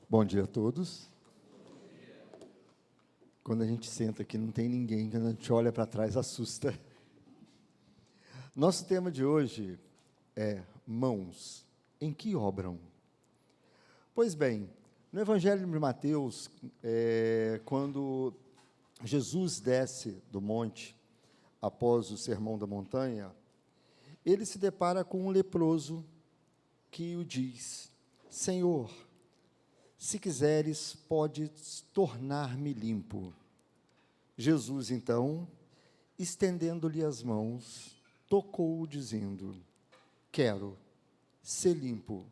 Bom dia a todos. Quando a gente senta aqui, não tem ninguém, quando a gente olha para trás, assusta. Nosso tema de hoje é mãos, em que obram? Pois bem, no Evangelho de Mateus, quando Jesus desce do monte, após o Sermão da Montanha, ele se depara com um leproso que o diz: Senhor, se quiseres, podes tornar-me limpo. Jesus, então, estendendo-lhe as mãos, tocou-o, dizendo: quero ser limpo.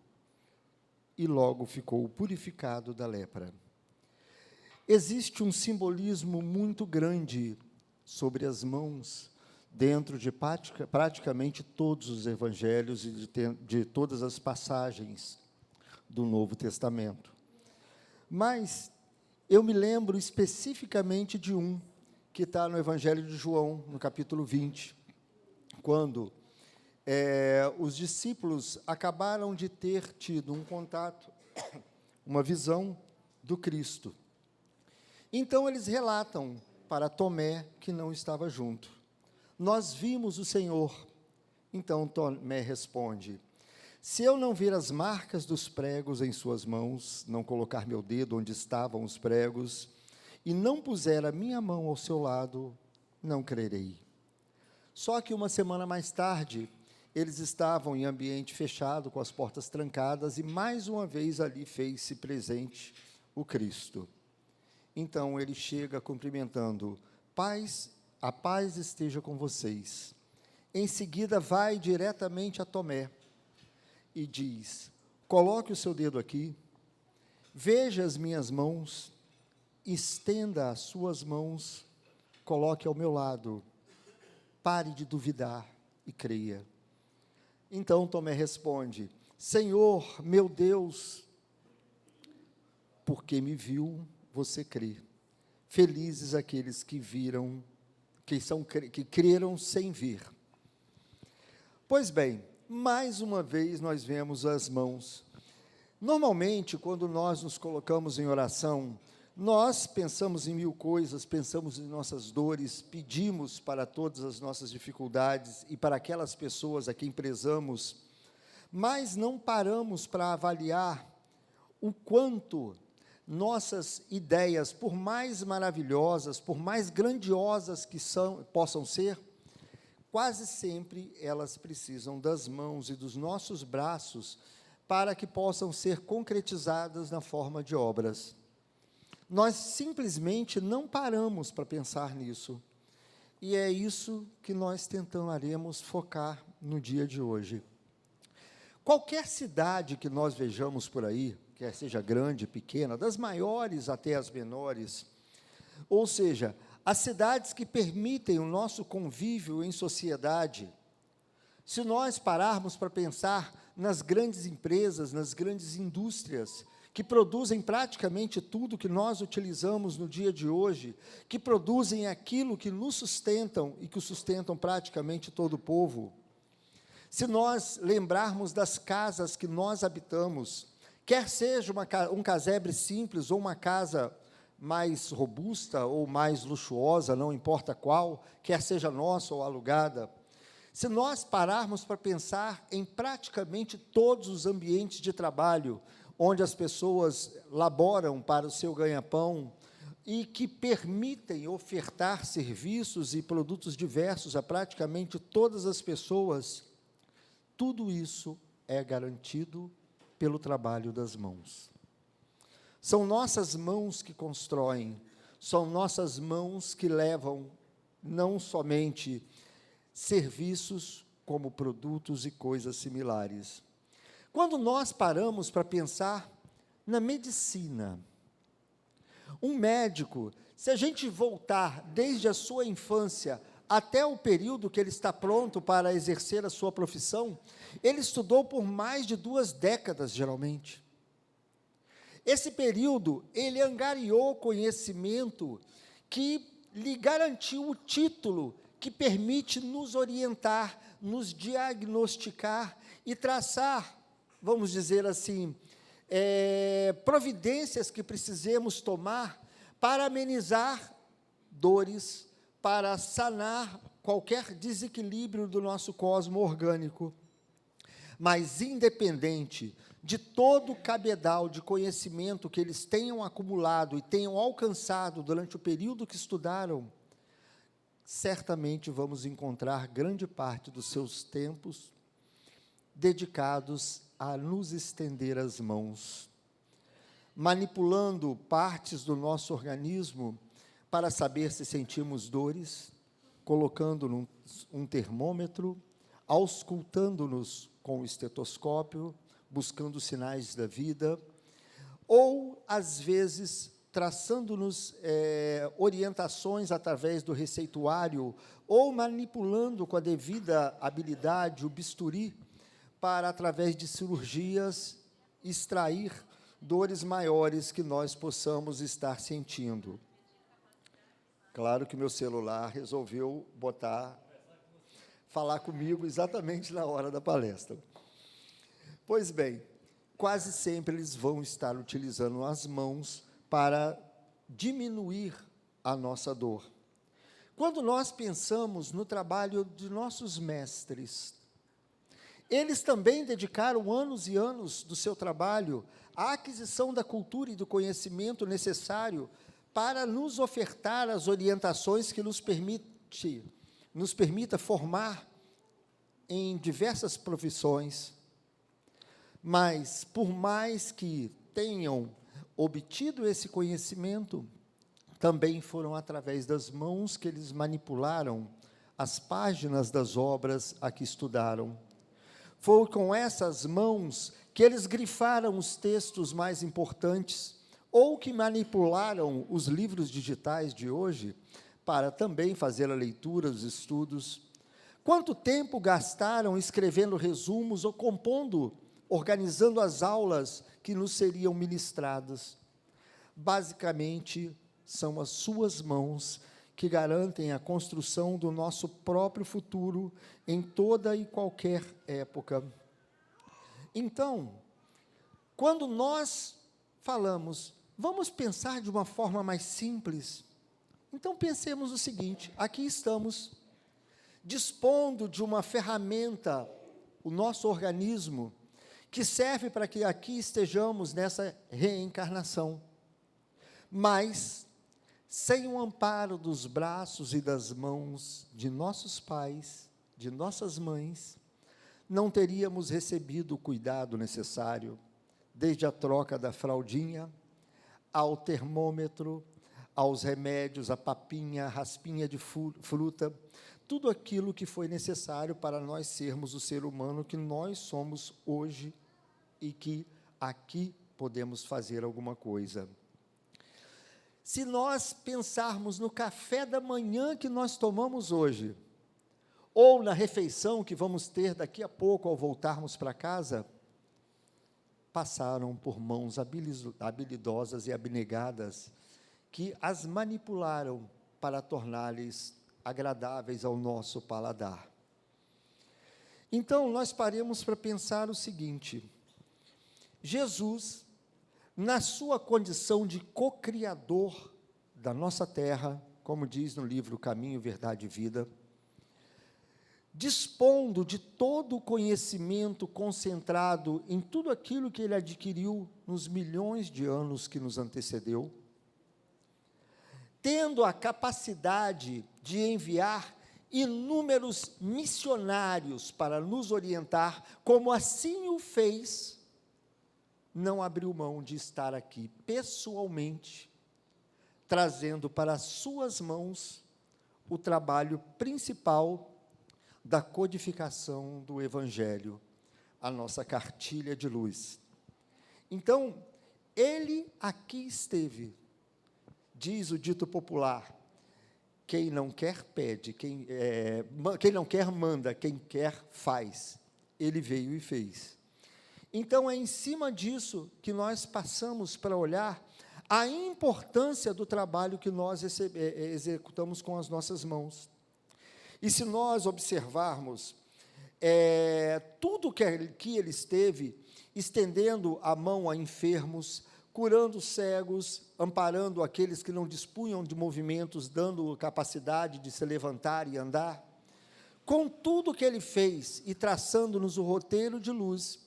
E logo ficou purificado da lepra. Existe um simbolismo muito grande sobre as mãos, dentro de praticamente todos os evangelhos e de todas as passagens do Novo Testamento. Mas eu me lembro especificamente de um, que está no Evangelho de João, no capítulo 20, quando os discípulos acabaram de ter tido um contato, uma visão do Cristo. Então, eles relatam para Tomé, que não estava junto: nós vimos o Senhor. Então, Tomé responde: se eu não ver as marcas dos pregos em suas mãos, não colocar meu dedo onde estavam os pregos, e não puser a minha mão ao seu lado, não crerei. Só que uma semana mais tarde, eles estavam em ambiente fechado, com as portas trancadas, e mais uma vez ali fez-se presente o Cristo. Então ele chega cumprimentando: a paz esteja com vocês. Em seguida vai diretamente a Tomé e diz: coloque o seu dedo aqui, veja as minhas mãos, estenda as suas mãos, coloque ao meu lado, pare de duvidar e creia. Então Tomé responde: Senhor, meu Deus, porque me viu, você crê. Felizes aqueles que viram, que creram sem ver. Pois bem, mais uma vez nós vemos as mãos. Normalmente, quando nós nos colocamos em oração, nós pensamos em mil coisas, pensamos em nossas dores, pedimos para todas as nossas dificuldades e para aquelas pessoas a quem prezamos, mas não paramos para avaliar o quanto nossas ideias, por mais maravilhosas, por mais grandiosas que possam ser, quase sempre elas precisam das mãos e dos nossos braços para que possam ser concretizadas na forma de obras. Nós simplesmente não paramos para pensar nisso, e é isso que nós tentaremos focar no dia de hoje. Qualquer cidade que nós vejamos por aí, quer seja grande, pequena, das maiores até as menores, ou seja, as cidades que permitem o nosso convívio em sociedade, se nós pararmos para pensar nas grandes empresas, nas grandes indústrias, que produzem praticamente tudo que nós utilizamos no dia de hoje, que produzem aquilo que nos sustentam e que sustentam praticamente todo o povo, se nós lembrarmos das casas que nós habitamos, quer seja um casebre simples ou uma casa mais robusta ou mais luxuosa, não importa qual, quer seja nossa ou alugada, se nós pararmos para pensar em praticamente todos os ambientes de trabalho, onde as pessoas laboram para o seu ganha-pão e que permitem ofertar serviços e produtos diversos a praticamente todas as pessoas, tudo isso é garantido pelo trabalho das mãos. São nossas mãos que constroem, são nossas mãos que levam não somente serviços, como produtos e coisas similares. Quando nós paramos para pensar na medicina, um médico, se a gente voltar desde a sua infância até o período que ele está pronto para exercer a sua profissão, ele estudou por mais de 2 décadas, geralmente. Esse período, ele angariou conhecimento que lhe garantiu o título que permite nos orientar, nos diagnosticar e traçar, vamos dizer assim, providências que precisemos tomar para amenizar dores, para sanar qualquer desequilíbrio do nosso cosmo orgânico. Mas, independente de todo o cabedal de conhecimento que eles tenham acumulado e tenham alcançado durante o período que estudaram, certamente vamos encontrar grande parte dos seus tempos dedicados a nos estender as mãos, manipulando partes do nosso organismo para saber se sentimos dores, colocando um termômetro, auscultando-nos com o estetoscópio, buscando sinais da vida, ou, às vezes, traçando-nos orientações através do receituário, ou manipulando com a devida habilidade o bisturi, para, através de cirurgias, extrair dores maiores que nós possamos estar sentindo. Claro que meu celular resolveu falar comigo exatamente na hora da palestra. Pois bem, quase sempre eles vão estar utilizando as mãos para diminuir a nossa dor. Quando nós pensamos no trabalho de nossos mestres, eles também dedicaram anos e anos do seu trabalho à aquisição da cultura e do conhecimento necessário para nos ofertar as orientações que nos permita formar em diversas profissões. Mas, por mais que tenham obtido esse conhecimento, também foram através das mãos que eles manipularam as páginas das obras a que estudaram. Foi com essas mãos que eles grifaram os textos mais importantes, ou que manipularam os livros digitais de hoje, para também fazer a leitura, os estudos. Quanto tempo gastaram escrevendo resumos ou compondo, organizando as aulas que nos seriam ministradas? Basicamente, são as suas mãos que garantem a construção do nosso próprio futuro em toda e qualquer época. Então, quando nós falamos, vamos pensar de uma forma mais simples, então pensemos o seguinte: aqui estamos, dispondo de uma ferramenta, o nosso organismo, que serve para que aqui estejamos nessa reencarnação, mas sem o amparo dos braços e das mãos de nossos pais, de nossas mães, não teríamos recebido o cuidado necessário, desde a troca da fraldinha, ao termômetro, aos remédios, a papinha, a raspinha de fruta, tudo aquilo que foi necessário para nós sermos o ser humano que nós somos hoje e que aqui podemos fazer alguma coisa. Se nós pensarmos no café da manhã que nós tomamos hoje, ou na refeição que vamos ter daqui a pouco ao voltarmos para casa, passaram por mãos habilidosas e abnegadas, que as manipularam para torná-las agradáveis ao nosso paladar. Então, nós paremos para pensar o seguinte: Jesus, na sua condição de co-criador da nossa terra, como diz no livro Caminho, Verdade e Vida, dispondo de todo o conhecimento concentrado em tudo aquilo que ele adquiriu nos milhões de anos que nos antecedeu, tendo a capacidade de enviar inúmeros missionários para nos orientar, como assim o fez, não abriu mão de estar aqui pessoalmente, trazendo para as suas mãos o trabalho principal da codificação do Evangelho, a nossa cartilha de luz. Então, ele aqui esteve, diz o dito popular: quem não quer pede, quem não quer manda, quem quer faz. Ele veio e fez. Então, é em cima disso que nós passamos para olhar a importância do trabalho que nós executamos com as nossas mãos. E se nós observarmos tudo que ele esteve, estendendo a mão a enfermos, curando cegos, amparando aqueles que não dispunham de movimentos, dando capacidade de se levantar e andar. Com tudo que ele fez e traçando-nos o roteiro de luz,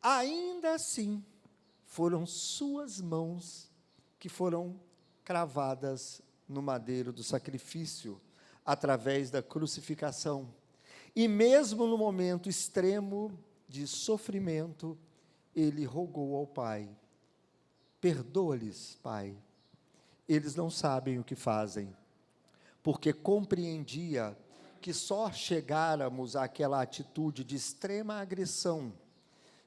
ainda assim foram suas mãos que foram cravadas no madeiro do sacrifício, através da crucificação. E mesmo no momento extremo de sofrimento, ele rogou ao Pai: perdoa-lhes, Pai, eles não sabem o que fazem, porque compreendia que só chegáramos àquela atitude de extrema agressão,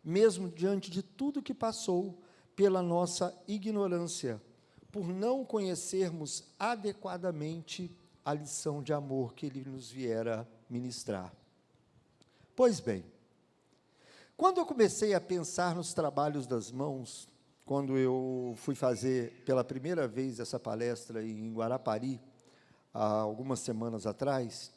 mesmo diante de tudo que passou, pela nossa ignorância, por não conhecermos adequadamente a lição de amor que ele nos viera ministrar. Pois bem, quando eu comecei a pensar nos trabalhos das mãos, quando eu fui fazer pela primeira vez essa palestra em Guarapari, há algumas semanas atrás,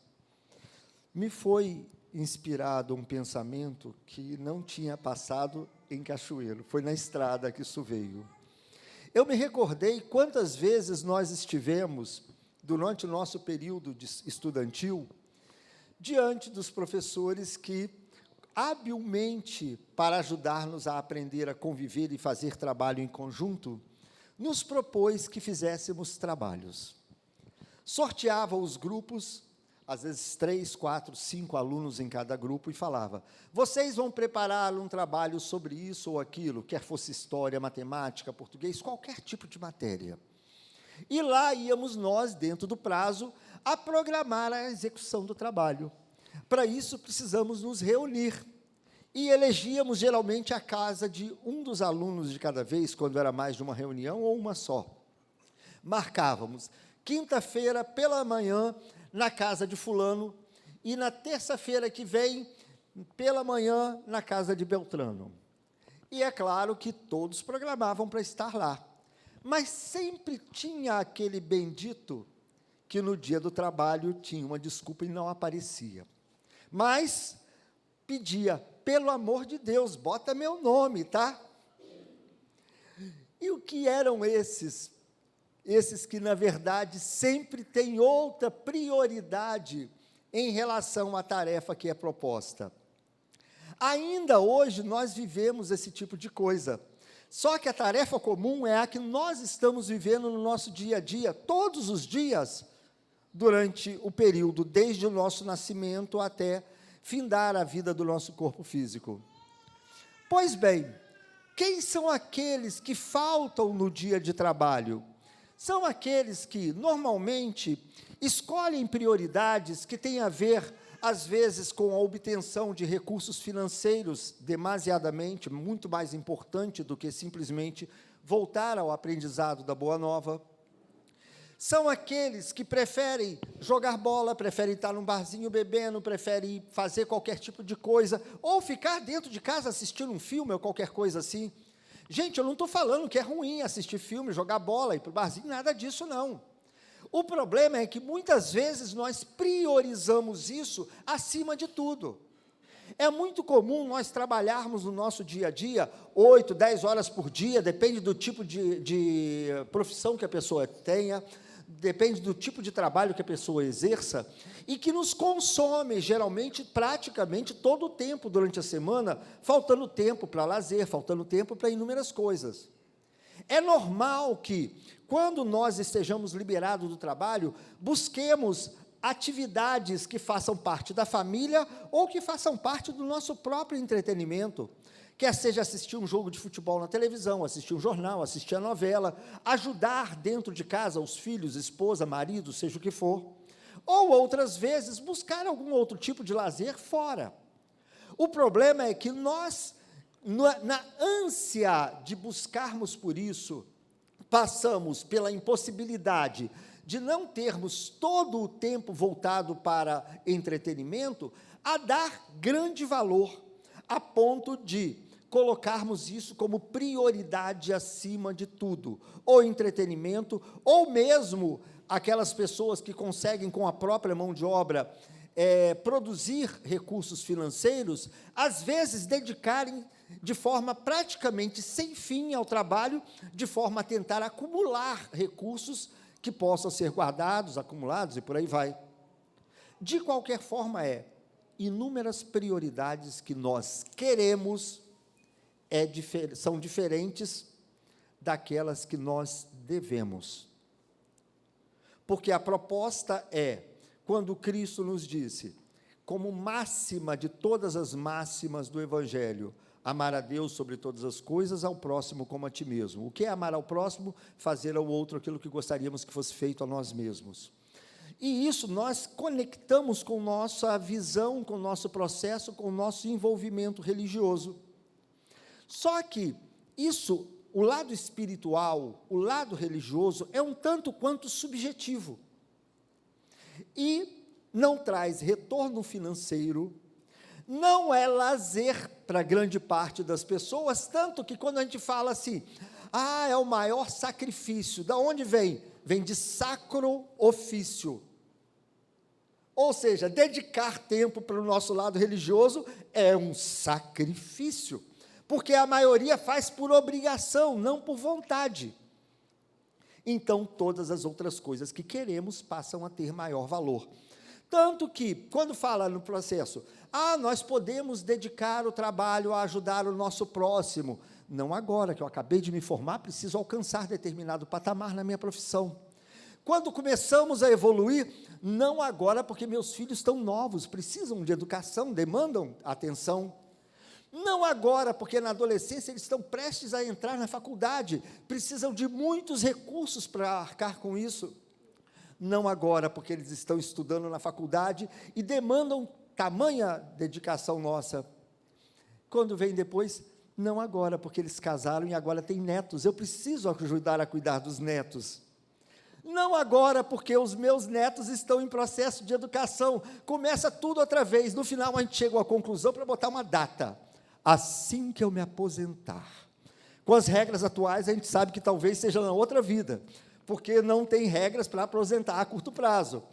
me foi inspirado um pensamento que não tinha passado em Cachoeiro, foi na estrada que isso veio. Eu me recordei quantas vezes nós estivemos, durante o nosso período estudantil, diante dos professores que, habilmente, para ajudar-nos a aprender a conviver e fazer trabalho em conjunto, nos propôs que fizéssemos trabalhos. Sorteava os grupos, às vezes 3, 4, 5 alunos em cada grupo, e falava: vocês vão preparar um trabalho sobre isso ou aquilo, quer fosse história, matemática, português, qualquer tipo de matéria. E lá íamos nós, dentro do prazo, a programar a execução do trabalho. Para isso, precisamos nos reunir. E elegíamos, geralmente, a casa de um dos alunos de cada vez, quando era mais de uma reunião ou uma só. Marcávamos, quinta-feira, pela manhã, na casa de fulano, e na terça-feira que vem, pela manhã, na casa de Beltrano. E é claro que todos programavam para estar lá. Mas sempre tinha aquele bendito que no dia do trabalho tinha uma desculpa e não aparecia. Mas pedia: pelo amor de Deus, bota meu nome, tá? E o que eram esses? Esses que, na verdade, sempre têm outra prioridade em relação à tarefa que é proposta. Ainda hoje, nós vivemos esse tipo de coisa. Só que a tarefa comum é a que nós estamos vivendo no nosso dia a dia, todos os dias, durante o período, desde o nosso nascimento até findar a vida do nosso corpo físico. Pois bem, quem são aqueles que faltam no dia de trabalho? São aqueles que, normalmente, escolhem prioridades que têm a ver, às vezes, com a obtenção de recursos financeiros, demasiadamente, muito mais importante do que simplesmente voltar ao aprendizado da Boa Nova. São aqueles que preferem jogar bola, preferem estar num barzinho bebendo, preferem fazer qualquer tipo de coisa, ou ficar dentro de casa assistindo um filme ou qualquer coisa assim. Gente, eu não estou falando que é ruim assistir filme, jogar bola, ir para o barzinho, nada disso, não. O problema é que, muitas vezes, nós priorizamos isso acima de tudo. É muito comum nós trabalharmos no nosso dia a dia, 8, 10 horas por dia, depende do tipo de profissão que a pessoa tenha, depende do tipo de trabalho que a pessoa exerça, e que nos consome, geralmente, praticamente todo o tempo durante a semana, faltando tempo para lazer, faltando tempo para inúmeras coisas. É normal que, quando nós estejamos liberados do trabalho, busquemos atividades que façam parte da família ou que façam parte do nosso próprio entretenimento, quer seja assistir um jogo de futebol na televisão, assistir um jornal, assistir a novela, ajudar dentro de casa os filhos, esposa, marido, seja o que for, ou outras vezes buscar algum outro tipo de lazer fora. O problema é que nós, na ânsia de buscarmos por isso, passamos pela impossibilidade de não termos todo o tempo voltado para entretenimento, a dar grande valor, a ponto de colocarmos isso como prioridade acima de tudo, ou entretenimento, ou mesmo aquelas pessoas que conseguem, com a própria mão de obra, produzir recursos financeiros, às vezes dedicarem de forma praticamente sem fim ao trabalho, de forma a tentar acumular recursos que possam ser guardados, acumulados e por aí vai. De qualquer forma, inúmeras prioridades que nós queremos são diferentes daquelas que nós devemos. Porque a proposta quando Cristo nos disse, como máxima de todas as máximas do Evangelho, amar a Deus sobre todas as coisas, ao próximo como a ti mesmo. O que é amar ao próximo? Fazer ao outro aquilo que gostaríamos que fosse feito a nós mesmos. E isso nós conectamos com nossa visão, com o nosso processo, com o nosso envolvimento religioso. Só que isso, o lado espiritual, o lado religioso, é um tanto quanto subjetivo. E não traz retorno financeiro, não é lazer para grande parte das pessoas, tanto que quando a gente fala assim, é o maior sacrifício, da onde vem? Vem de sacro ofício. Ou seja, dedicar tempo para o nosso lado religioso é um sacrifício, porque a maioria faz por obrigação, não por vontade. Então, todas as outras coisas que queremos passam a ter maior valor. Tanto que, quando fala no processo, nós podemos dedicar o trabalho a ajudar o nosso próximo. Não agora, que eu acabei de me formar, preciso alcançar determinado patamar na minha profissão. Quando começamos a evoluir, não agora, porque meus filhos estão novos, precisam de educação, demandam atenção. Não agora, porque na adolescência eles estão prestes a entrar na faculdade, precisam de muitos recursos para arcar com isso. Não agora, porque eles estão estudando na faculdade e demandam tamanha dedicação nossa. Quando vem depois, não agora, porque eles casaram e agora têm netos, eu preciso ajudar a cuidar dos netos. Não agora, porque os meus netos estão em processo de educação, começa tudo outra vez, no final a gente chega à conclusão para botar uma data, assim que eu me aposentar. Com as regras atuais, a gente sabe que talvez seja na outra vida, porque não tem regras para aposentar a curto prazo.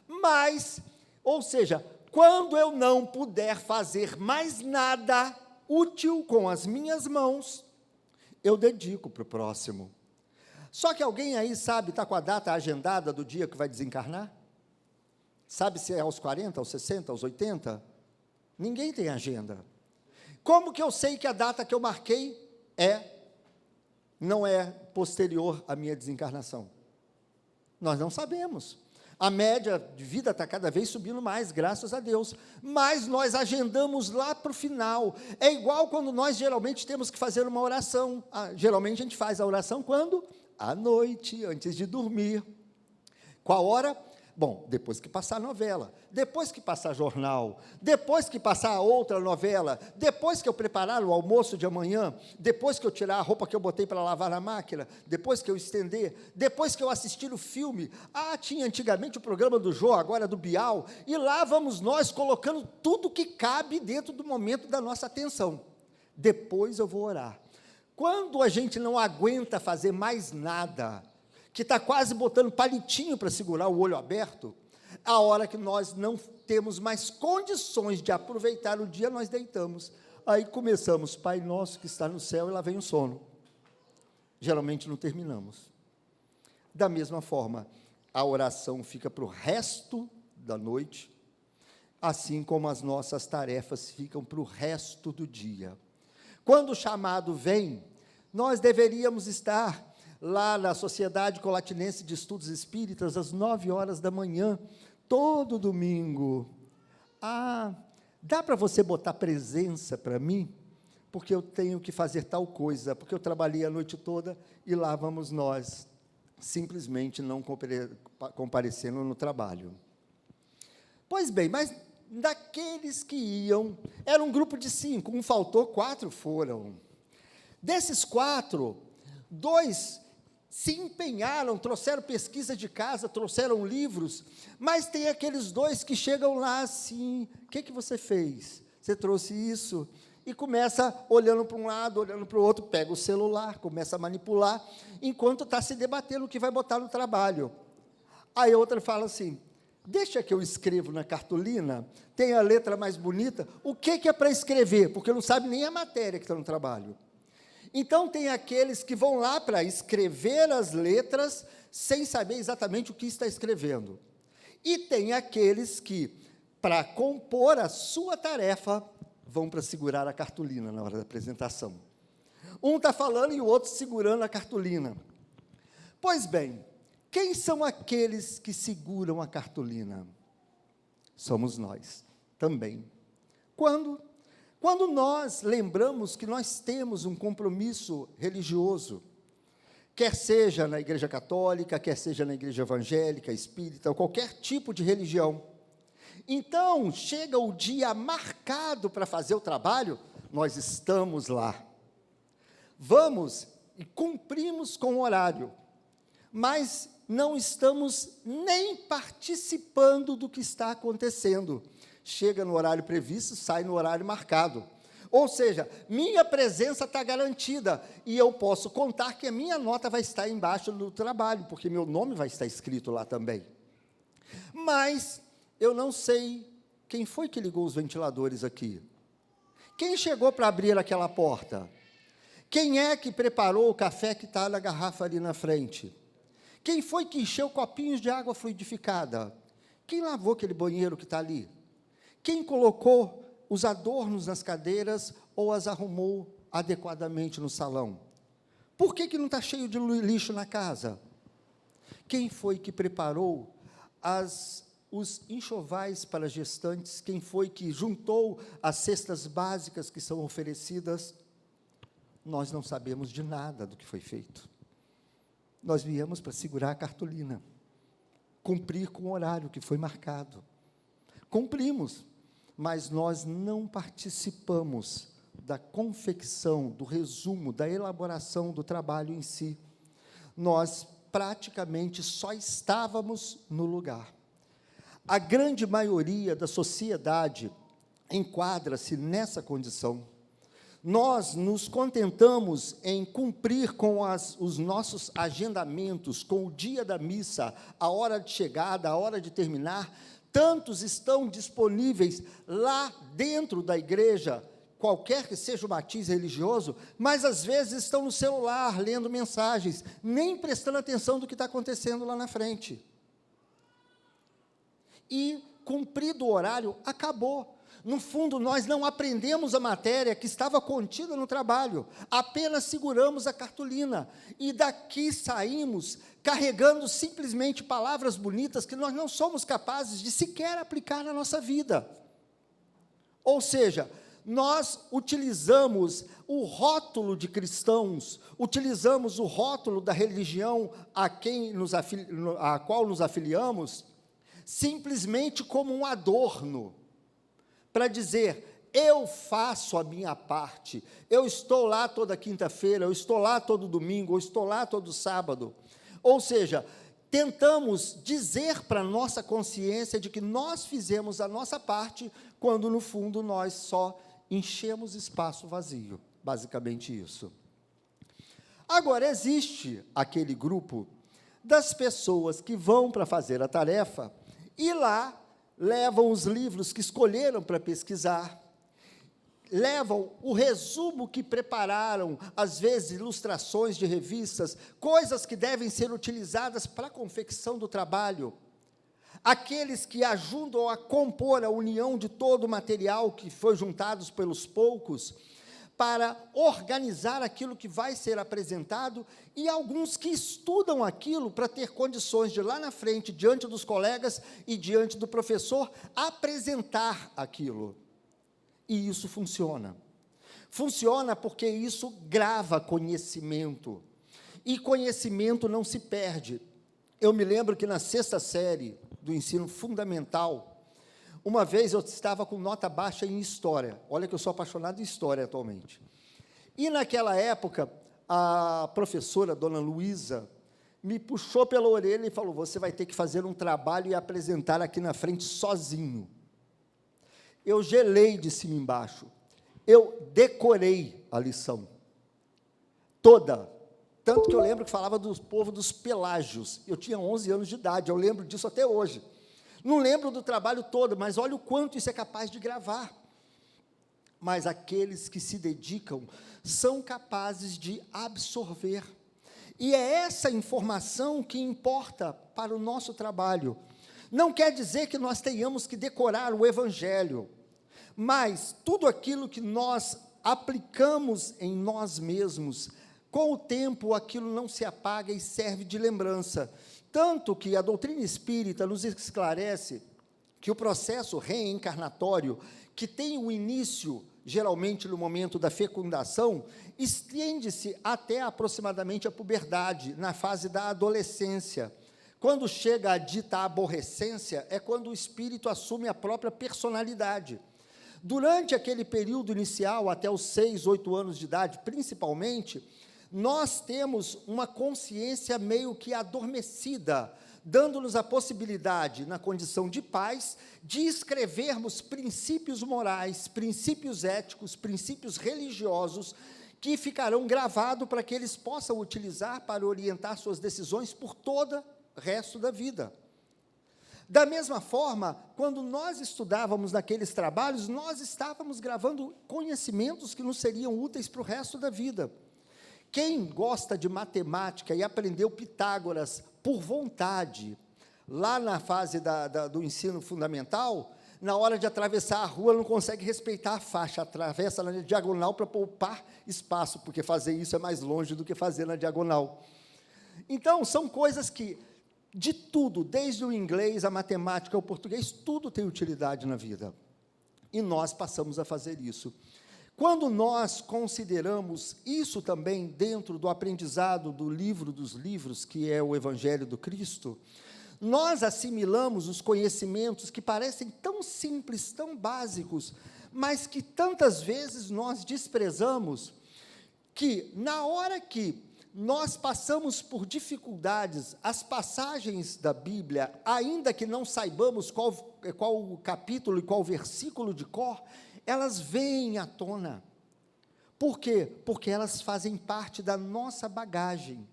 Mas, ou seja, quando eu não puder fazer mais nada útil com as minhas mãos, eu dedico para o próximo. Só que alguém aí sabe, está com a data agendada do dia que vai desencarnar? Sabe se é aos 40, aos 60, aos 80? Ninguém tem agenda. Como que eu sei que a data que eu marquei não é posterior à minha desencarnação? Nós não sabemos. A média de vida está cada vez subindo mais, graças a Deus. Mas nós agendamos lá para o final. É igual quando nós geralmente temos que fazer uma oração. Geralmente a gente faz a oração quando? À noite, antes de dormir. Qual hora? Bom, depois que passar a novela, depois que passar jornal, depois que passar a outra novela, depois que eu preparar o almoço de amanhã, depois que eu tirar a roupa que eu botei para lavar na máquina, depois que eu estender, depois que eu assistir o filme. Tinha antigamente o programa do Jô, agora do Bial, e lá vamos nós colocando tudo que cabe dentro do momento da nossa atenção. Depois eu vou orar. Quando a gente não aguenta fazer mais nada, que está quase botando palitinho para segurar o olho aberto, a hora que nós não temos mais condições de aproveitar o dia, nós deitamos. Aí começamos, Pai nosso que está no céu, e lá vem o sono. Geralmente não terminamos. Da mesma forma, a oração fica para o resto da noite, assim como as nossas tarefas ficam para o resto do dia. Quando o chamado vem, nós deveríamos estar lá na Sociedade Colatinense de Estudos Espíritas, às 9 horas da manhã, todo domingo. Dá para você botar presença para mim? Porque eu tenho que fazer tal coisa, porque eu trabalhei a noite toda, e lá vamos nós, simplesmente não comparecendo no trabalho. Pois bem, mas daqueles que iam, era um grupo de 5, um faltou, 4 foram. Desses 4, 2 se empenharam, trouxeram pesquisa de casa, trouxeram livros, mas tem aqueles 2 que chegam lá assim, o que você fez? Você trouxe isso? E começa olhando para um lado, olhando para o outro, pega o celular, começa a manipular, enquanto está se debatendo o que vai botar no trabalho. Aí outra fala assim, deixa que eu escrevo na cartolina, tem a letra mais bonita, o que é para escrever? Porque não sabe nem a matéria que está no trabalho. Então, tem aqueles que vão lá para escrever as letras, sem saber exatamente o que está escrevendo. E tem aqueles que, para compor a sua tarefa, vão para segurar a cartolina na hora da apresentação. Um está falando e o outro segurando a cartolina. Pois bem, quem são aqueles que seguram a cartolina? Somos nós, também. Quando nós lembramos que nós temos um compromisso religioso, quer seja na igreja católica, quer seja na igreja evangélica, espírita, ou qualquer tipo de religião. Então, chega o dia marcado para fazer o trabalho, nós estamos lá. Vamos e cumprimos com o horário, mas não estamos nem participando do que está acontecendo. Chega no horário previsto, sai no horário marcado. Ou seja, minha presença está garantida, e eu posso contar que a minha nota vai estar embaixo do trabalho, porque meu nome vai estar escrito lá também. Mas eu não sei quem foi que ligou os ventiladores aqui. Quem chegou para abrir aquela porta? Quem é que preparou o café que está na garrafa ali na frente? Quem foi que encheu copinhos de água fluidificada? Quem lavou aquele banheiro que está ali? Quem colocou os adornos nas cadeiras ou as arrumou adequadamente no salão? Por que não está cheio de lixo na casa? Quem foi que preparou os enxovais para gestantes? Quem foi que juntou as cestas básicas que são oferecidas? Nós não sabemos de nada do que foi feito. Nós viemos para segurar a cartolina, cumprir com o horário que foi marcado. Cumprimos, mas nós não participamos da confecção, do resumo, da elaboração do trabalho em si. Nós praticamente só estávamos no lugar. A grande maioria da sociedade enquadra-se nessa condição. Nós nos contentamos em cumprir com os nossos agendamentos, com o dia da missa, a hora de chegada, a hora de terminar. Tantos estão disponíveis lá dentro da igreja, qualquer que seja o matiz religioso, mas às vezes estão no celular, lendo mensagens, nem prestando atenção do que está acontecendo lá na frente. E, cumprido o horário, acabou. No fundo, nós não aprendemos a matéria que estava contida no trabalho, apenas seguramos a cartolina, e daqui saímos carregando simplesmente palavras bonitas que nós não somos capazes de sequer aplicar na nossa vida. Ou seja, nós utilizamos o rótulo de cristãos, utilizamos o rótulo da religião a qual nos afiliamos, simplesmente como um adorno, para dizer, eu faço a minha parte, eu estou lá toda quinta-feira, eu estou lá todo domingo, eu estou lá todo sábado. Ou seja, tentamos dizer para a nossa consciência de que nós fizemos a nossa parte, quando no fundo nós só enchemos espaço vazio, basicamente isso. Agora, existe aquele grupo das pessoas que vão para fazer a tarefa, e lá levam os livros que escolheram para pesquisar, levam o resumo que prepararam, às vezes ilustrações de revistas, coisas que devem ser utilizadas para a confecção do trabalho. Aqueles que ajudam a compor a união de todo o material que foi juntado pelos poucos, para organizar aquilo que vai ser apresentado, e alguns que estudam aquilo para ter condições de lá na frente, diante dos colegas e diante do professor, apresentar aquilo. E isso funciona. Funciona porque isso grava conhecimento, e conhecimento não se perde. Eu me lembro que na 6ª série do ensino fundamental, uma vez eu estava com nota baixa em História. Olha que eu sou apaixonado em História atualmente. E naquela época, a professora, dona Luísa, me puxou pela orelha e falou, você vai ter que fazer um trabalho e apresentar aqui na frente sozinho. Eu gelei de cima embaixo. Eu decorei a lição. Toda. Tanto que eu lembro que falava do povo dos Pelágios. Eu tinha 11 anos de idade, eu lembro disso até hoje. Não lembro do trabalho todo, mas olha o quanto isso é capaz de gravar. Mas aqueles que se dedicam são capazes de absorver. E é essa informação que importa para o nosso trabalho. Não quer dizer que nós tenhamos que decorar o Evangelho, mas tudo aquilo que nós aplicamos em nós mesmos, com o tempo aquilo não se apaga e serve de lembrança. Tanto que a doutrina espírita nos esclarece que o processo reencarnatório, que tem o início, geralmente no momento da fecundação, estende-se até aproximadamente a puberdade, na fase da adolescência. Quando chega a dita aborrecência, é quando o espírito assume a própria personalidade. Durante aquele período inicial, até os 6, 8 anos de idade, principalmente, nós temos uma consciência meio que adormecida, dando-nos a possibilidade, na condição de pais, de escrevermos princípios morais, princípios éticos, princípios religiosos, que ficarão gravados para que eles possam utilizar para orientar suas decisões por todo o resto da vida. Da mesma forma, quando nós estudávamos naqueles trabalhos, nós estávamos gravando conhecimentos que nos seriam úteis para o resto da vida. Quem gosta de matemática e aprendeu Pitágoras por vontade, lá na fase do ensino fundamental, na hora de atravessar a rua, não consegue respeitar a faixa, atravessa na diagonal para poupar espaço, porque fazer isso é mais longe do que fazer na diagonal. Então, são coisas que, de tudo, desde o inglês, a matemática, o português, tudo tem utilidade na vida. E nós passamos a fazer isso. Quando nós consideramos isso também dentro do aprendizado do livro dos livros, que é o Evangelho do Cristo, nós assimilamos os conhecimentos que parecem tão simples, tão básicos, mas que tantas vezes nós desprezamos, que na hora que nós passamos por dificuldades, as passagens da Bíblia, ainda que não saibamos qual o capítulo e qual o versículo de cor, elas vêm à tona. Por quê? Porque elas fazem parte da nossa bagagem.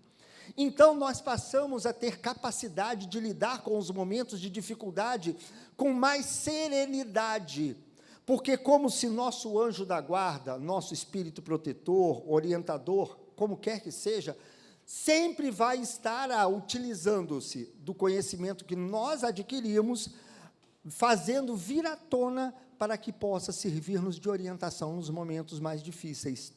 Então, nós passamos a ter capacidade de lidar com os momentos de dificuldade com mais serenidade, porque como se nosso anjo da guarda, nosso espírito protetor, orientador, como quer que seja, sempre vai estar utilizando-se do conhecimento que nós adquirimos, fazendo vir à tona para que possa servir-nos de orientação nos momentos mais difíceis.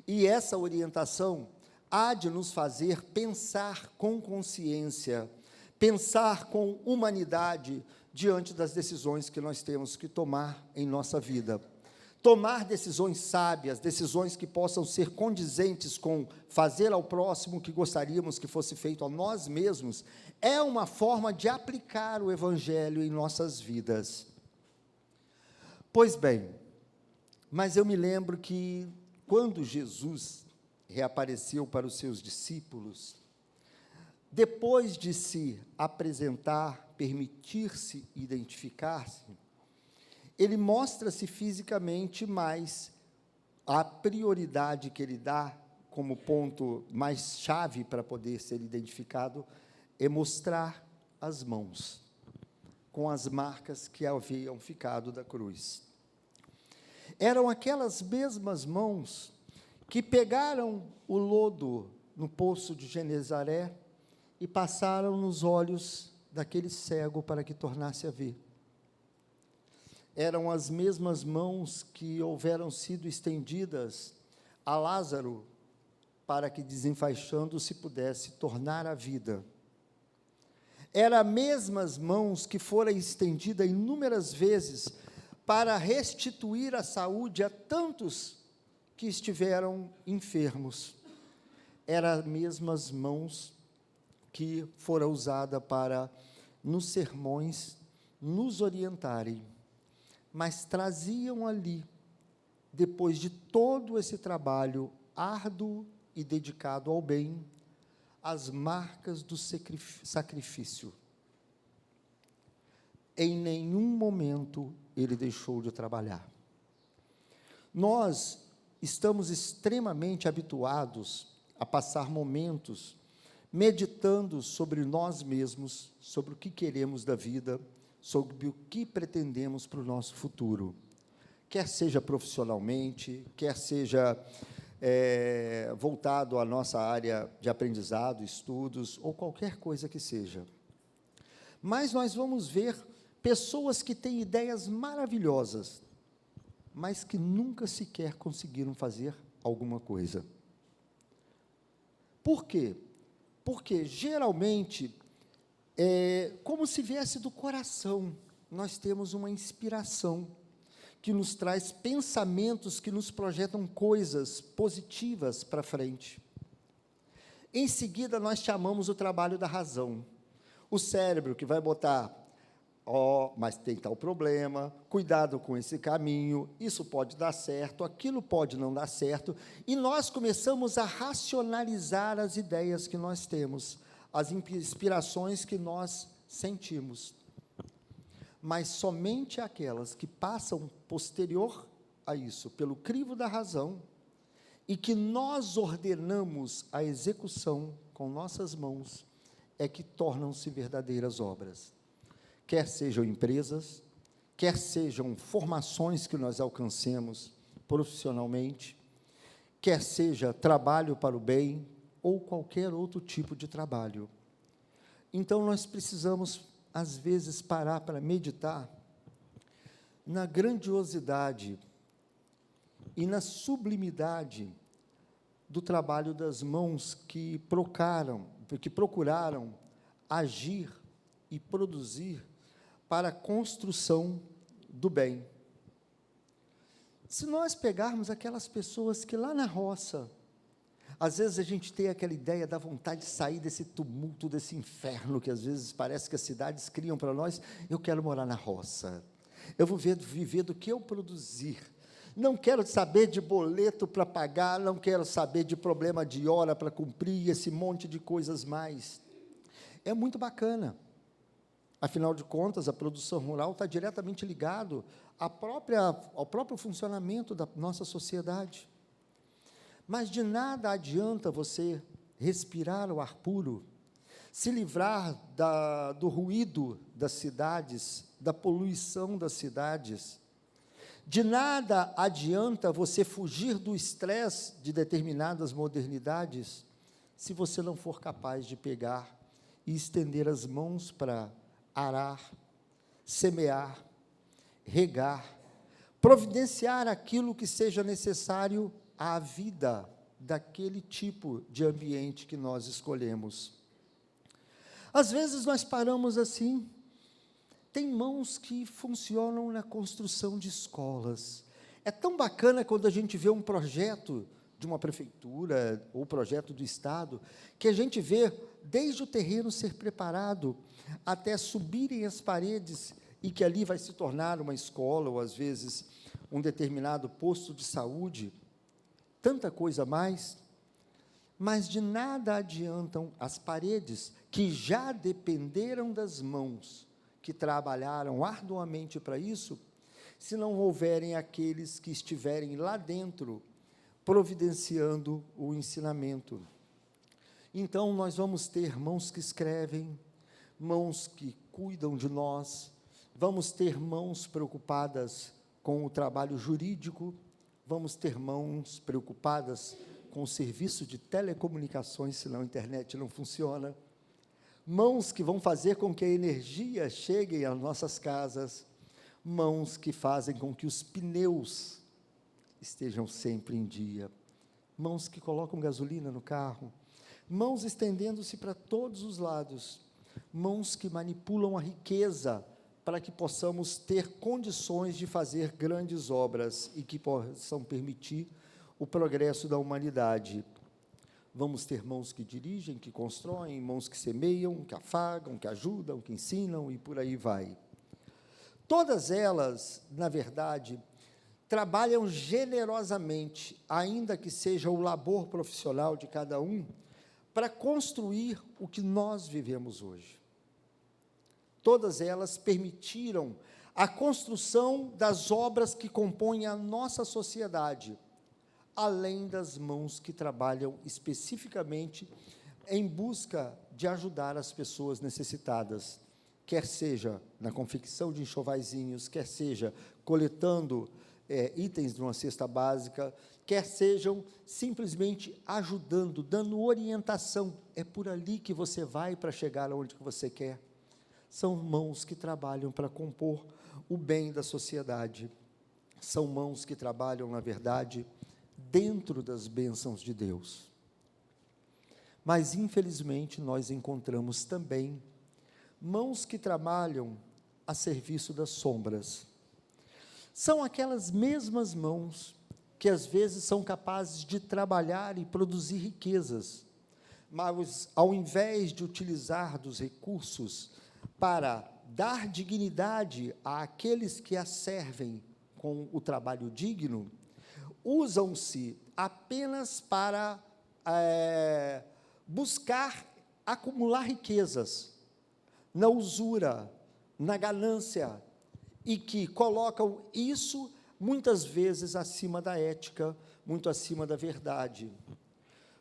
E essa orientação há de nos fazer pensar com consciência, pensar com humanidade diante das decisões que nós temos que tomar em nossa vida. Tomar decisões sábias, decisões que possam ser condizentes com fazer ao próximo o que gostaríamos que fosse feito a nós mesmos, é uma forma de aplicar o Evangelho em nossas vidas. Pois bem, mas eu me lembro que quando Jesus reapareceu para os seus discípulos, depois de se apresentar, permitir-se identificar-se, ele mostra-se fisicamente, mas a prioridade que ele dá como ponto mais chave para poder ser identificado é mostrar as mãos, com as marcas que haviam ficado da cruz. Eram aquelas mesmas mãos que pegaram o lodo no poço de Genezaré e passaram nos olhos daquele cego para que tornasse a ver. Eram as mesmas mãos que houveram sido estendidas a Lázaro para que, desenfaixando-se, pudesse tornar a vida. Eram as mesmas mãos que foram estendidas inúmeras vezes para restituir a saúde a tantos que estiveram enfermos. Eram as mesmas mãos que foram usadas para, nos sermões, nos orientarem, mas traziam ali, depois de todo esse trabalho árduo e dedicado ao bem, as marcas do sacrifício. Em nenhum momento ele deixou de trabalhar. Nós estamos extremamente habituados a passar momentos meditando sobre nós mesmos, sobre o que queremos da vida, sobre o que pretendemos para o nosso futuro, quer seja profissionalmente, quer seja voltado à nossa área de aprendizado, estudos, ou qualquer coisa que seja. Mas nós vamos ver pessoas que têm ideias maravilhosas, mas que nunca sequer conseguiram fazer alguma coisa. Por quê? Porque, geralmente, como se viesse do coração, nós temos uma inspiração que nos traz pensamentos que nos projetam coisas positivas para frente. Em seguida, nós chamamos o trabalho da razão. O cérebro que vai botar, mas tem tal problema, cuidado com esse caminho, isso pode dar certo, aquilo pode não dar certo, e nós começamos a racionalizar as ideias que nós temos, as inspirações que nós sentimos. Mas somente aquelas que passam posterior a isso, pelo crivo da razão, e que nós ordenamos a execução com nossas mãos, é que tornam-se verdadeiras obras. Quer sejam empresas, quer sejam formações que nós alcancemos profissionalmente, quer seja trabalho para o bem, ou qualquer outro tipo de trabalho. Então, nós precisamos, às vezes, parar para meditar na grandiosidade e na sublimidade do trabalho das mãos que procuraram agir e produzir para a construção do bem. Se nós pegarmos aquelas pessoas que lá na roça, às vezes a gente tem aquela ideia da vontade de sair desse tumulto, desse inferno, que às vezes parece que as cidades criam para nós. Eu quero morar na roça, eu vou viver do que eu produzir, não quero saber de boleto para pagar, não quero saber de problema de hora para cumprir, esse monte de coisas mais. É muito bacana. Afinal de contas, a produção rural está diretamente ligado ao próprio funcionamento da nossa sociedade. Mas de nada adianta você respirar o ar puro, se livrar do ruído das cidades, da poluição das cidades. De nada adianta você fugir do estresse de determinadas modernidades, se você não for capaz de pegar e estender as mãos para arar, semear, regar, providenciar aquilo que seja necessário à vida daquele tipo de ambiente que nós escolhemos. Às vezes nós paramos assim, tem mãos que funcionam na construção de escolas. É tão bacana quando a gente vê um projeto de uma prefeitura ou projeto do Estado, que a gente vê desde o terreno ser preparado até subirem as paredes e que ali vai se tornar uma escola ou, às vezes, um determinado posto de saúde, tanta coisa mais, mas de nada adiantam as paredes que já dependeram das mãos que trabalharam arduamente para isso, se não houverem aqueles que estiverem lá dentro, providenciando o ensinamento. Então, nós vamos ter mãos que escrevem, mãos que cuidam de nós, vamos ter mãos preocupadas com o trabalho jurídico, vamos ter mãos preocupadas com o serviço de telecomunicações, senão a internet não funciona, mãos que vão fazer com que a energia chegue às nossas casas, mãos que fazem com que os pneus estejam sempre em dia, mãos que colocam gasolina no carro, mãos estendendo-se para todos os lados, mãos que manipulam a riqueza para que possamos ter condições de fazer grandes obras e que possam permitir o progresso da humanidade. Vamos ter mãos que dirigem, que constroem, mãos que semeiam, que afagam, que ajudam, que ensinam, e por aí vai. Todas elas, na verdade, trabalham generosamente, ainda que seja o labor profissional de cada um, para construir o que nós vivemos hoje. Todas elas permitiram a construção das obras que compõem a nossa sociedade, além das mãos que trabalham especificamente em busca de ajudar as pessoas necessitadas, quer seja na confecção de enxovaizinhos, quer seja coletando itens de uma cesta básica, quer sejam simplesmente ajudando, dando orientação. É por ali que você vai para chegar aonde que você quer. São mãos que trabalham para compor o bem da sociedade. São mãos que trabalham, na verdade, dentro das bênçãos de Deus. Mas, infelizmente, nós encontramos também mãos que trabalham a serviço das sombras. São aquelas mesmas mãos que, às vezes, são capazes de trabalhar e produzir riquezas, mas, ao invés de utilizar dos recursos para dar dignidade àqueles que a servem com o trabalho digno, usam-se apenas para buscar acumular riquezas, na usura, na ganância, e que colocam isso, muitas vezes, acima da ética, muito acima da verdade.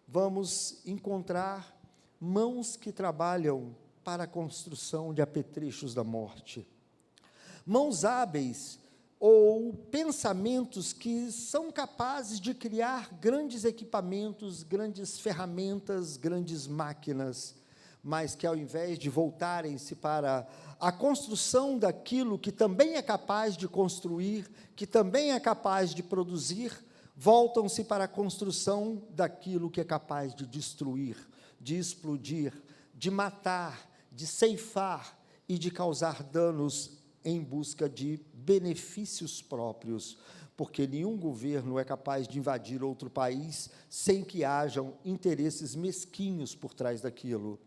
Vamos encontrar mãos que trabalham para a construção de apetrechos da morte. Mãos hábeis ou pensamentos que são capazes de criar grandes equipamentos, grandes ferramentas, grandes máquinas, mas que, ao invés de voltarem-se para a construção daquilo que também é capaz de construir, que também é capaz de produzir, voltam-se para a construção daquilo que é capaz de destruir, de explodir, de matar, de ceifar e de causar danos em busca de benefícios próprios, porque nenhum governo é capaz de invadir outro país sem que hajam interesses mesquinhos por trás daquilo.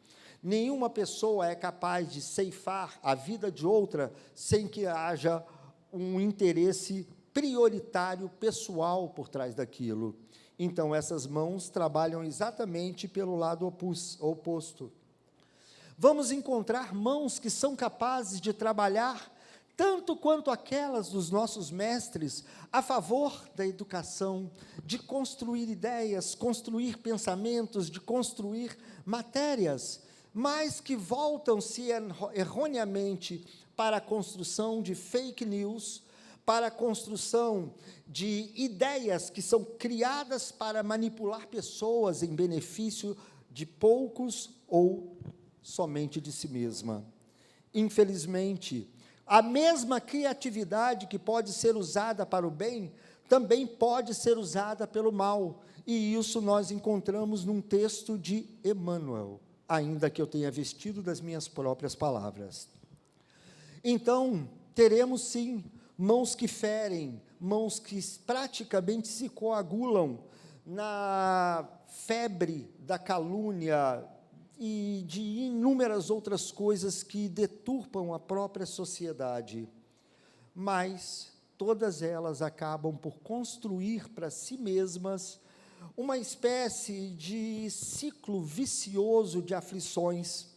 Nenhuma pessoa é capaz de ceifar a vida de outra sem que haja um interesse prioritário pessoal por trás daquilo. Então, essas mãos trabalham exatamente pelo lado oposto. Vamos encontrar mãos que são capazes de trabalhar tanto quanto aquelas dos nossos mestres, a favor da educação, de construir ideias, construir pensamentos, de construir matérias, mas que voltam-se erroneamente para a construção de fake news, para a construção de ideias que são criadas para manipular pessoas em benefício de poucos ou somente de si mesma. Infelizmente, a mesma criatividade que pode ser usada para o bem, também pode ser usada pelo mal, e isso nós encontramos num texto de Emmanuel, ainda que eu tenha vestido das minhas próprias palavras. Então, teremos sim, mãos que ferem, mãos que praticamente se coagulam na febre da calúnia, e de inúmeras outras coisas que deturpam a própria sociedade, mas todas elas acabam por construir para si mesmas uma espécie de ciclo vicioso de aflições,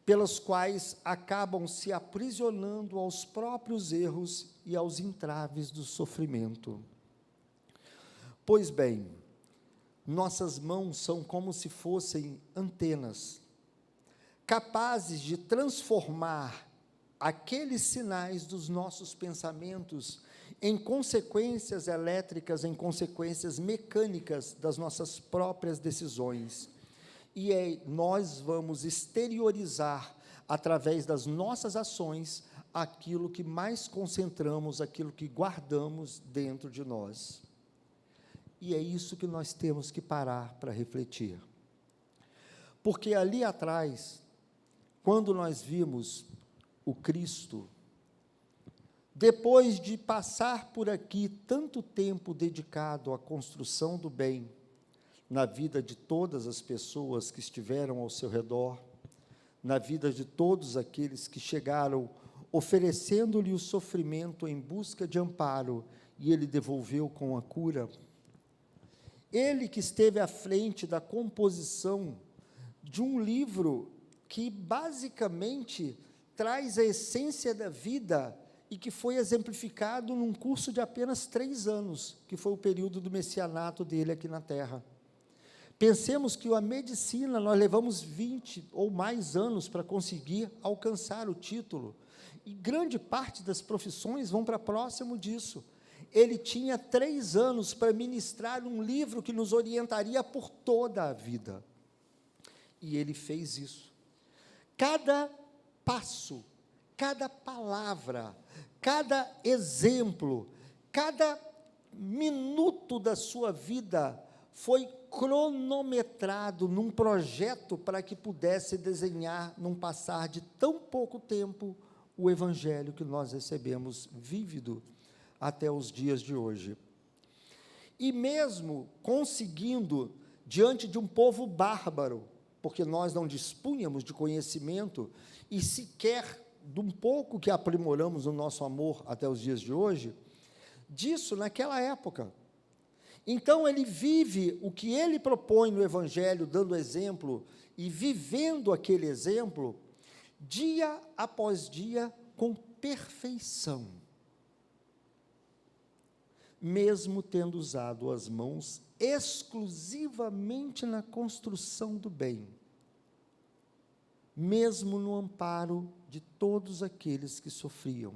pelas quais acabam se aprisionando aos próprios erros e aos entraves do sofrimento. Pois bem, nossas mãos são como se fossem antenas, capazes de transformar aqueles sinais dos nossos pensamentos em consequências elétricas, em consequências mecânicas das nossas próprias decisões. E nós vamos exteriorizar, através das nossas ações, aquilo que mais concentramos, aquilo que guardamos dentro de nós. E é isso que nós temos que parar para refletir. Porque ali atrás, quando nós vimos o Cristo, depois de passar por aqui tanto tempo dedicado à construção do bem, na vida de todas as pessoas que estiveram ao seu redor, na vida de todos aqueles que chegaram oferecendo-lhe o sofrimento em busca de amparo, e ele devolveu com a cura. Ele que esteve à frente da composição de um livro que basicamente traz a essência da vida e que foi exemplificado num curso de apenas 3 anos, que foi o período do messianato dele aqui na Terra. Pensemos que a medicina, nós levamos 20 ou mais anos para conseguir alcançar o título, e grande parte das profissões vão para próximo disso. Ele tinha 3 anos para ministrar um livro que nos orientaria por toda a vida, e ele fez isso. Cada passo, cada palavra, cada exemplo, cada minuto da sua vida foi cronometrado num projeto para que pudesse desenhar, num passar de tão pouco tempo, o evangelho que nós recebemos vívido até os dias de hoje. E mesmo conseguindo, diante de um povo bárbaro, porque nós não dispunhamos de conhecimento, e sequer de um pouco que aprimoramos o nosso amor até os dias de hoje, disso naquela época. Então, ele vive o que ele propõe no Evangelho, dando exemplo, e vivendo aquele exemplo, dia após dia, com perfeição, mesmo tendo usado as mãos exclusivamente na construção do bem, mesmo no amparo de todos aqueles que sofriam.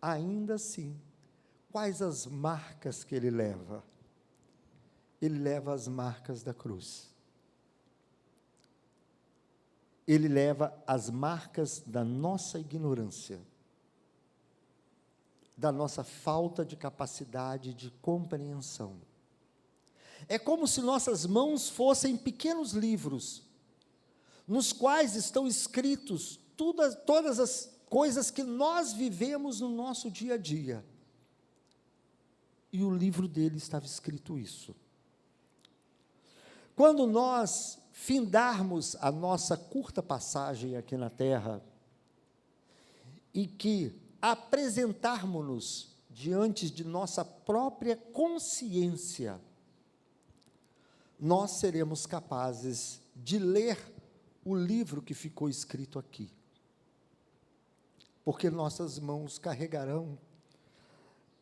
Ainda assim, quais as marcas que ele leva? Ele leva as marcas da cruz. Ele leva as marcas da nossa ignorância, da nossa falta de capacidade de compreensão. É como se nossas mãos fossem pequenos livros, nos quais estão escritos todas as coisas que nós vivemos no nosso dia a dia. E o livro dele estava escrito isso. Quando nós findarmos a nossa curta passagem aqui na Terra, e que apresentarmos-nos diante de nossa própria consciência, nós seremos capazes de ler o livro que ficou escrito aqui, porque nossas mãos carregarão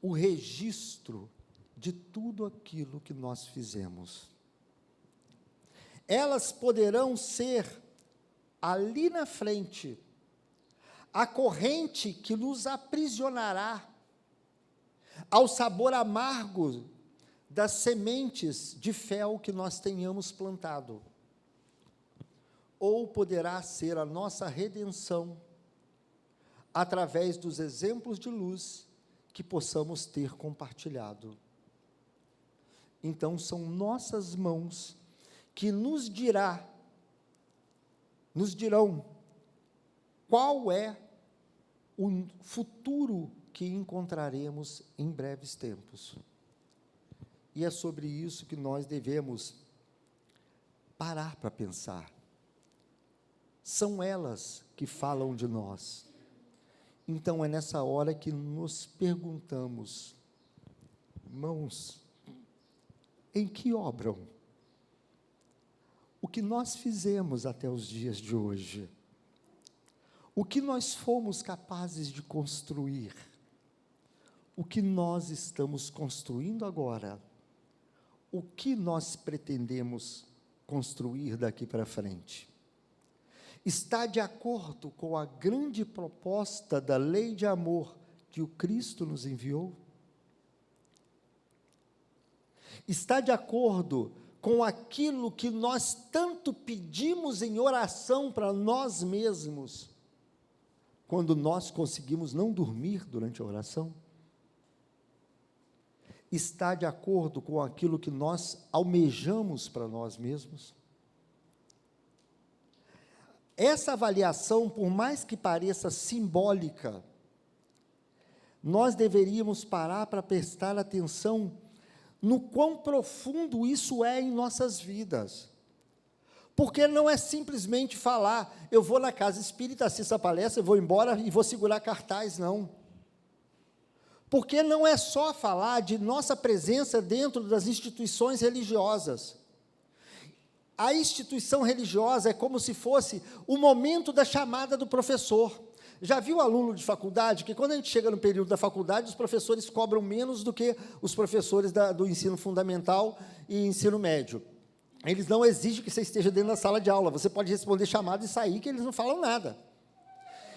o registro de tudo aquilo que nós fizemos. Elas poderão ser, ali na frente, a corrente que nos aprisionará ao sabor amargo das sementes de fel que nós tenhamos plantado, ou poderá ser a nossa redenção, através dos exemplos de luz que possamos ter compartilhado. Então, são nossas mãos que nos dirão qual é o futuro que encontraremos em breves tempos. E é sobre isso que nós devemos parar para pensar. São elas que falam de nós. Então, é nessa hora que nos perguntamos, mãos, em que obram? O que nós fizemos até os dias de hoje? O que nós fomos capazes de construir? O que nós estamos construindo agora? O que nós pretendemos construir daqui para frente? Está de acordo com a grande proposta da lei de amor que o Cristo nos enviou? Está de acordo com aquilo que nós tanto pedimos em oração para nós mesmos, quando nós conseguimos não dormir durante a oração? Está de acordo com aquilo que nós almejamos para nós mesmos? Essa avaliação, por mais que pareça simbólica, nós deveríamos parar para prestar atenção no quão profundo isso é em nossas vidas. Porque não é simplesmente falar, eu vou na casa espírita, assisto a palestra, eu vou embora e vou segurar cartaz, não. Porque não é só falar de nossa presença dentro das instituições religiosas. A instituição religiosa é como se fosse o momento da chamada do professor. Já viu aluno de faculdade, que quando a gente chega no período da faculdade, os professores cobram menos do que os professores do ensino fundamental e ensino médio. eles não exigem que você esteja dentro da sala de aula, você pode responder chamado e sair, que eles não falam nada.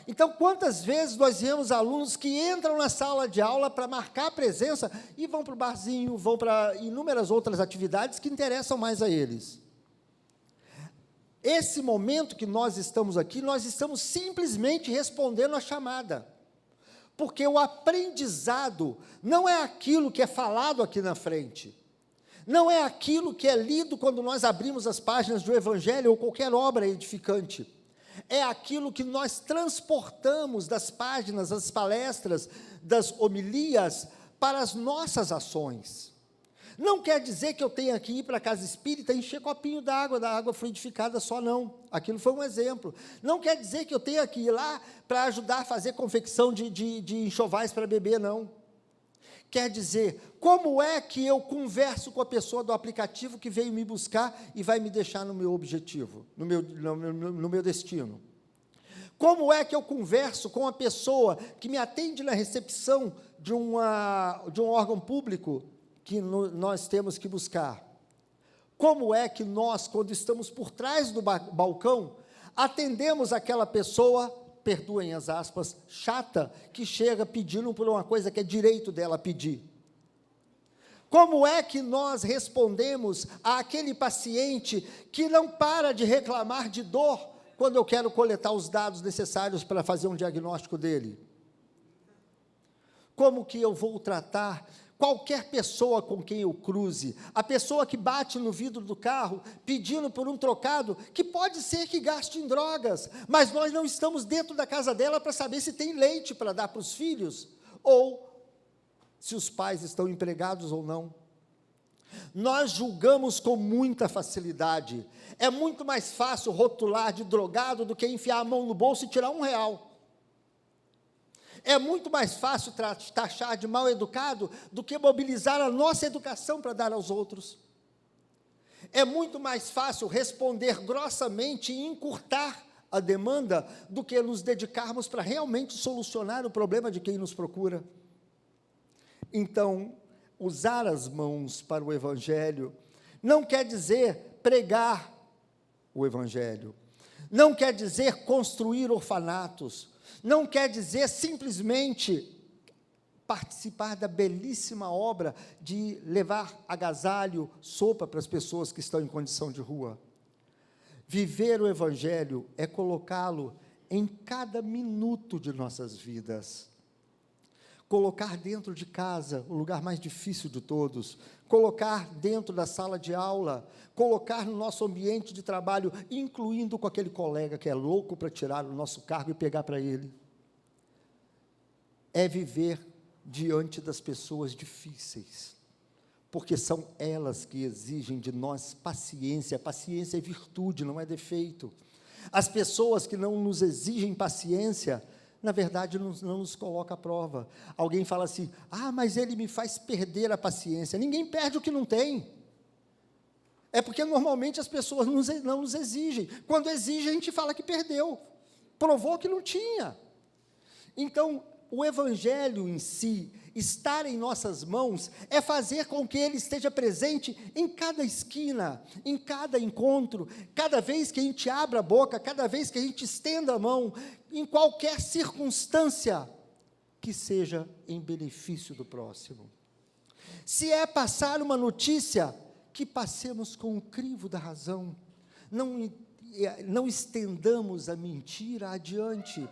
Então, quantas vezes nós vemos alunos que entram na sala de aula para marcar a presença e vão para o barzinho, vão para inúmeras outras atividades que interessam mais a eles. Esse momento que nós estamos aqui, nós estamos simplesmente respondendo a chamada. Porque o aprendizado não é aquilo que é falado aqui na frente. Não é aquilo que é lido quando nós abrimos as páginas do Evangelho ou qualquer obra edificante. É aquilo que nós transportamos das páginas, das palestras, das homilias, para as nossas ações. Não quer dizer que eu tenha que ir para a casa espírita e encher copinho da água fluidificada só, não. Aquilo foi um exemplo. Não quer dizer que eu tenha que ir lá para ajudar a fazer confecção de enxovais para beber, não. Quer dizer, como é que eu converso com a pessoa do aplicativo que veio me buscar e vai me deixar no meu objetivo, no meu destino? Como é que eu converso com a pessoa que me atende na recepção de um órgão público que nós temos que buscar? Como é que nós, quando estamos por trás do balcão, atendemos aquela pessoa, perdoem as aspas, chata, que chega pedindo por uma coisa que é direito dela pedir? Como é que nós respondemos àquele paciente que não para de reclamar de dor quando eu quero coletar os dados necessários para fazer um diagnóstico dele? Como que eu vou tratar qualquer pessoa com quem eu cruze? A pessoa que bate no vidro do carro, pedindo por um trocado, que pode ser que gaste em drogas, mas nós não estamos dentro da casa dela para saber se tem leite para dar para os filhos, ou se os pais estão empregados ou não. Nós julgamos com muita facilidade. É muito mais fácil rotular de drogado do que enfiar a mão no bolso e tirar R$1. É muito mais fácil taxar de mal educado do que mobilizar a nossa educação para dar aos outros. É muito mais fácil responder grossamente e encurtar a demanda do que nos dedicarmos para realmente solucionar o problema de quem nos procura. Então, usar as mãos para o Evangelho não quer dizer pregar o Evangelho, não quer dizer construir orfanatos, não quer dizer simplesmente participar da belíssima obra de levar agasalho, sopa para as pessoas que estão em condição de rua. Viver o Evangelho é colocá-lo em cada minuto de nossas vidas. Colocar dentro de casa, o lugar mais difícil de todos, colocar dentro da sala de aula, colocar no nosso ambiente de trabalho, incluindo com aquele colega que é louco para tirar o nosso cargo e pegar para ele. É viver diante das pessoas difíceis, porque são elas que exigem de nós paciência. Paciência é virtude, não é defeito. As pessoas que não nos exigem paciência, na verdade, não nos coloca à prova. Alguém fala assim, mas ele me faz perder a paciência. Ninguém perde o que não tem. É porque, normalmente, as pessoas não nos exigem. Quando exigem, a gente fala que perdeu. Provou que não tinha. Então, o Evangelho em si, estar em nossas mãos, é fazer com que ele esteja presente em cada esquina, em cada encontro, cada vez que a gente abra a boca, cada vez que a gente estenda a mão, em qualquer circunstância, que seja em benefício do próximo. Se é passar uma notícia, que passemos com o crivo da razão, não estendamos a mentira adiante.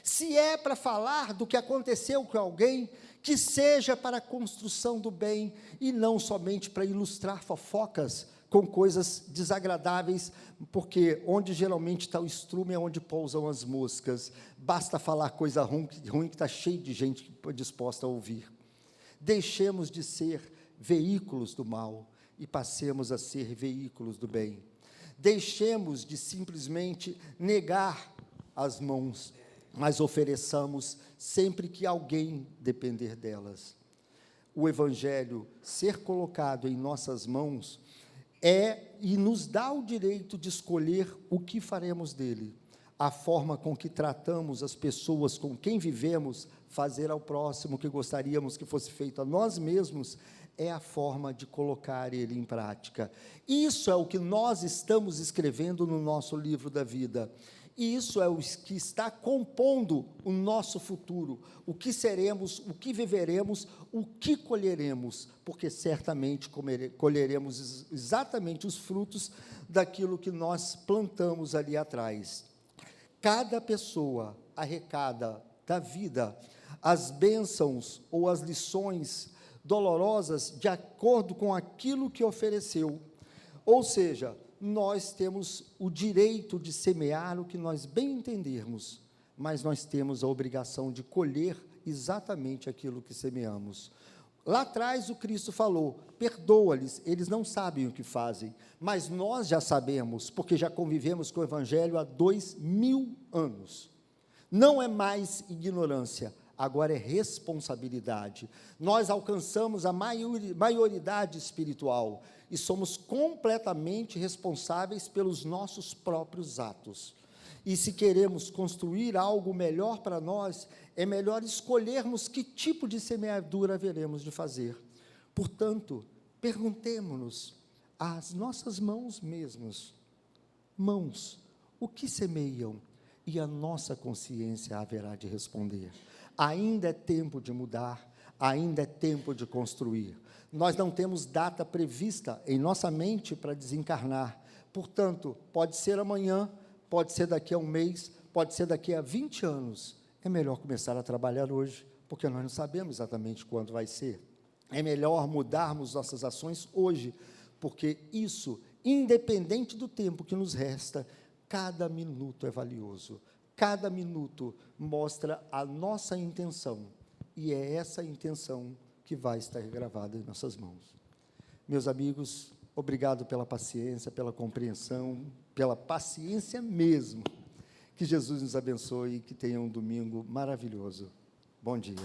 Se é para falar do que aconteceu com alguém, que seja para a construção do bem, e não somente para ilustrar fofocas com coisas desagradáveis, porque onde geralmente está o estrume é onde pousam as moscas. Basta falar coisa ruim que está cheio de gente disposta a ouvir. Deixemos de ser veículos do mal e passemos a ser veículos do bem. Deixemos de simplesmente negar as mãos, mas ofereçamos sempre que alguém depender delas. O Evangelho ser colocado em nossas mãos e nos dá o direito de escolher o que faremos dele. A forma com que tratamos as pessoas com quem vivemos, fazer ao próximo o que gostaríamos que fosse feito a nós mesmos, é a forma de colocar ele em prática. Isso é o que nós estamos escrevendo no nosso livro da vida. E isso é o que está compondo o nosso futuro, o que seremos, o que viveremos, o que colheremos, porque certamente colheremos exatamente os frutos daquilo que nós plantamos ali atrás. Cada pessoa arrecada da vida as bênçãos ou as lições dolorosas de acordo com aquilo que ofereceu. Ou seja, nós temos o direito de semear o que nós bem entendermos, mas nós temos a obrigação de colher exatamente aquilo que semeamos. Lá atrás o Cristo falou, perdoa-lhes, eles não sabem o que fazem, mas nós já sabemos, porque já convivemos com o Evangelho há 2000 anos. Não é mais ignorância, agora é responsabilidade. Nós alcançamos a maioridade espiritual e somos completamente responsáveis pelos nossos próprios atos. E se queremos construir algo melhor para nós, é melhor escolhermos que tipo de semeadura haveremos de fazer. Portanto, perguntemo-nos às nossas mãos mesmos, mãos, o que semeiam? E a nossa consciência haverá de responder. Ainda é tempo de mudar, ainda é tempo de construir. Nós não temos data prevista em nossa mente para desencarnar. Portanto, pode ser amanhã, pode ser daqui a um mês, pode ser daqui a 20 anos. É melhor começar a trabalhar hoje, porque nós não sabemos exatamente quando vai ser. É melhor mudarmos nossas ações hoje, porque isso, independente do tempo que nos resta, cada minuto é valioso. Cada minuto mostra a nossa intenção, e é essa intenção que vai estar gravada em nossas mãos. Meus amigos, obrigado pela paciência, pela compreensão, pela paciência mesmo. Que Jesus nos abençoe e que tenha um domingo maravilhoso. Bom dia.